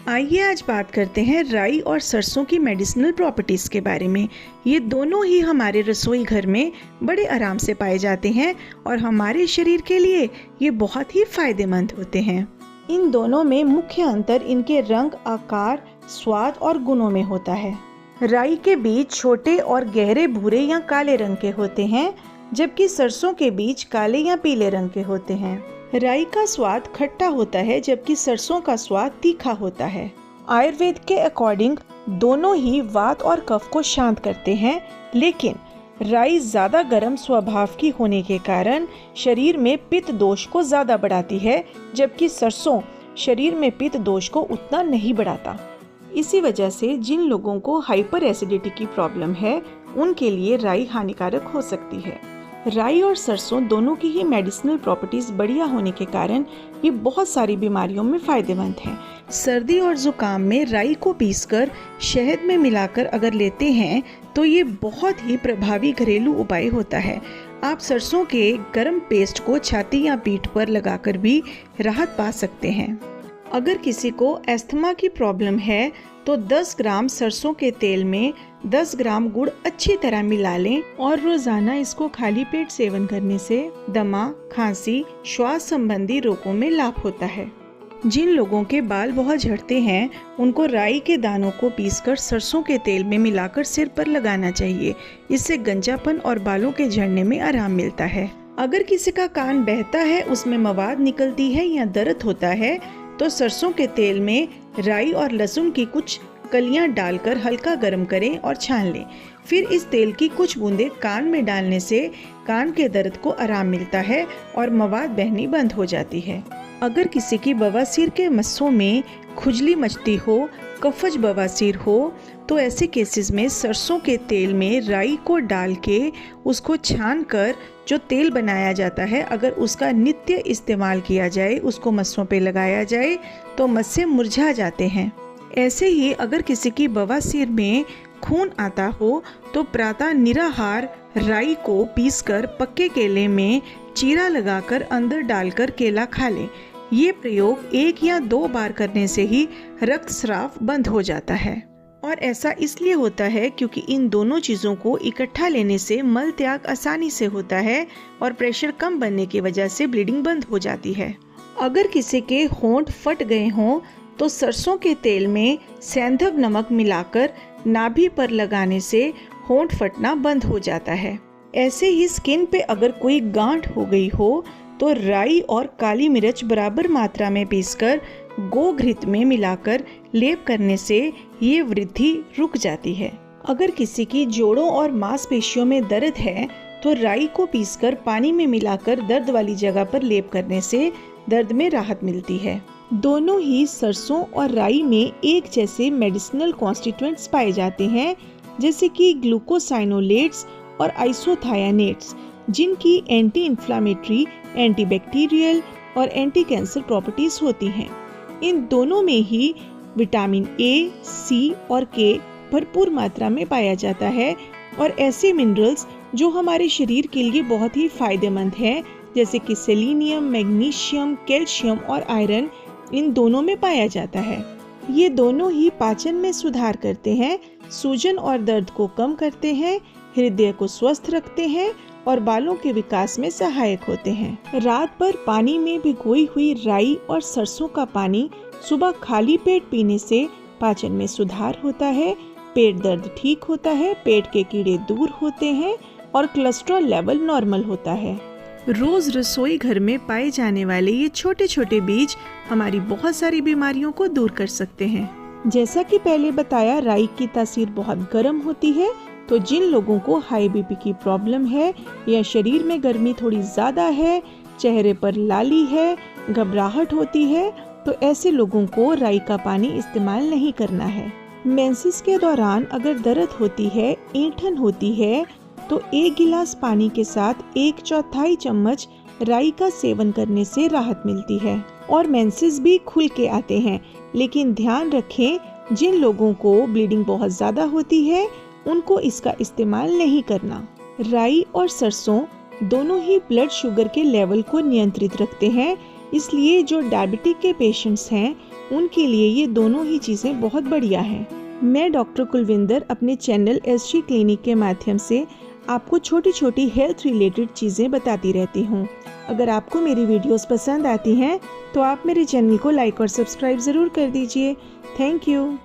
आइए आज बात करते हैं राई और सरसों की मेडिसिनल प्रॉपर्टीज़ के बारे में। ये दोनों ही हमारे रसोई घर में बड़े आराम से पाए जाते हैं और हमारे शरीर के लिए ये बहुत ही फायदेमंद होते हैं। इन दोनों में मुख्य अंतर इनके रंग, आकार, स्वाद और गुणों में होता है। राई के बीज छोटे और गहरे भूरे या काले रंग के होते हैं, जबकि सरसों के बीज काले या पीले रंग के होते हैं। राई का स्वाद खट्टा होता है, जबकि सरसों का स्वाद तीखा होता है। आयुर्वेद के अकॉर्डिंग दोनों ही वात और कफ को शांत करते हैं, लेकिन राई ज्यादा गर्म स्वभाव की होने के कारण शरीर में पित्त दोष को ज्यादा बढ़ाती है, जबकि सरसों शरीर में पित्त दोष को उतना नहीं बढ़ाता। इसी वजह से जिन लोगों को हाइपर एसिडिटी की प्रॉब्लम है, उनके लिए राई हानिकारक हो सकती है। राई और सरसों दोनों की ही मेडिसिनल प्रॉपर्टीज बढ़िया होने के कारण ये बहुत सारी बीमारियों में फायदेमंद हैं। सर्दी और जुकाम में राई को पीसकर शहद में मिलाकर अगर लेते हैं तो ये बहुत ही प्रभावी घरेलू उपाय होता है। आप सरसों के गर्म पेस्ट को छाती या पीठ पर लगाकर भी राहत पा सकते हैं। अगर किसी को अस्थमा की प्रॉब्लम है तो 10 ग्राम सरसों के तेल में 10 ग्राम गुड़ अच्छी तरह मिला लें और रोजाना इसको खाली पेट सेवन करने से दमा, खांसी, श्वास संबंधी रोगों में लाभ होता है। जिन लोगों के बाल बहुत झड़ते हैं, उनको राई के दानों को पीसकर सरसों के तेल में मिलाकर सिर पर लगाना चाहिए। इससे गंजापन और बालों के झड़ने में आराम मिलता है। अगर किसी का कान बहता है, उसमें मवाद निकलती है या दर्द होता है, तो सरसों के तेल में राई और लहसुन की कुछ कलियां डालकर हल्का गर्म करें और छान लें। फिर इस तेल की कुछ बूंदें कान में डालने से कान के दर्द को आराम मिलता है और मवाद बहनी बंद हो जाती है। अगर किसी की बवासीर के मस्सों में खुजली मचती हो, कफज बवासीर हो, तो ऐसे केसेस में सरसों के तेल में राई को डाल के उसको छान कर जो तेल बनाया जाता है, अगर उसका नित्य इस्तेमाल किया जाए, उसको मस्सों पे लगाया जाए तो मस्से मुरझा जाते हैं। ऐसे ही अगर किसी की बवासीर में खून आता हो तो प्रातः निराहार राई को पीसकर पक्के केले में चीरा लगाकर अंदर डालकर केला खा लें। ये प्रयोग 1 या 2 बार करने से ही रक्तस्राव बंद हो जाता है। और ऐसा इसलिए होता है क्योंकि इन दोनों चीज़ों को इकट्ठा लेने से मल त्याग आसानी से होता है और प्रेशर कम बनने की वजह से ब्लीडिंग बंद हो जाती है। अगर किसी के होंठ फट गए हों तो सरसों के तेल में सेंधव नमक मिलाकर नाभि पर लगाने से होंठ फटना बंद हो जाता है। ऐसे ही स्किन पे अगर कोई गांठ हो गई हो तो राई और काली मिर्च बराबर मात्रा में पीसकर गोघृत में मिलाकर लेप करने से ये वृद्धि रुक जाती है। अगर किसी की जोड़ों और मांसपेशियों में दर्द है तो राई को पीसकर पानी में मिलाकर दर्द वाली जगह पर लेप करने से दर्द में राहत मिलती है। दोनों ही सरसों और राई में एक जैसे मेडिसिनल कॉन्स्टिट्यूएंट्स पाए जाते हैं, जैसे कि ग्लूकोसाइनोलेट्स और आइसोथायानेट्स, जिनकी एंटी इन्फ्लामेटरी, एंटीबैक्टीरियल और एंटी कैंसर प्रॉपर्टीज होती हैं। इन दोनों में ही विटामिन ए, सी और के भरपूर मात्रा में पाया जाता है और ऐसे मिनरल्स जो हमारे शरीर के लिए बहुत ही फायदेमंद हैं, जैसे कि सेलेनियम, मैग्नीशियम, कैल्शियम और आयरन, इन दोनों में पाया जाता है। ये दोनों ही पाचन में सुधार करते हैं, सूजन और दर्द को कम करते हैं, हृदय को स्वस्थ रखते हैं और बालों के विकास में सहायक होते हैं। रात भर पानी में भिगोई हुई राई और सरसों का पानी सुबह खाली पेट पीने से पाचन में सुधार होता है, पेट दर्द ठीक होता है, पेट के कीड़े दूर होते हैं और कोलेस्ट्रॉल लेवल नॉर्मल होता है। रोज रसोई घर में पाए जाने वाले ये छोटे छोटे बीज हमारी बहुत सारी बीमारियों को दूर कर सकते हैं। जैसा कि पहले बताया, राई की तासीर बहुत गर्म होती है, तो जिन लोगों को हाई बीपी की प्रॉब्लम है या शरीर में गर्मी थोड़ी ज्यादा है, चेहरे पर लाली है, घबराहट होती है, तो ऐसे लोगों को राई का पानी इस्तेमाल नहीं करना है। मेंसेस के दौरान अगर दर्द होती है, ऐंठन होती है, तो 1 गिलास पानी के साथ 1/4 चम्मच राई का सेवन करने से राहत मिलती है और मेंसेस भी खुल के आते हैं। लेकिन ध्यान रखें, जिन लोगों को ब्लीडिंग बहुत ज्यादा होती है, उनको इसका इस्तेमाल नहीं करना। राई और सरसों दोनों ही ब्लड शुगर के लेवल को नियंत्रित रखते हैं, इसलिए जो डायबिटिक के पेशेंट्स हैं उनके लिए ये दोनों ही चीज़ें बहुत बढ़िया हैं। मैं डॉक्टर कुलविंदर अपने चैनल SG क्लिनिक के माध्यम से आपको छोटी छोटी हेल्थ रिलेटेड चीज़ें बताती रहती हूँ। अगर आपको मेरी वीडियोस पसंद आती हैं तो आप मेरे चैनल को लाइक और सब्सक्राइब ज़रूर कर दीजिए। Thank you.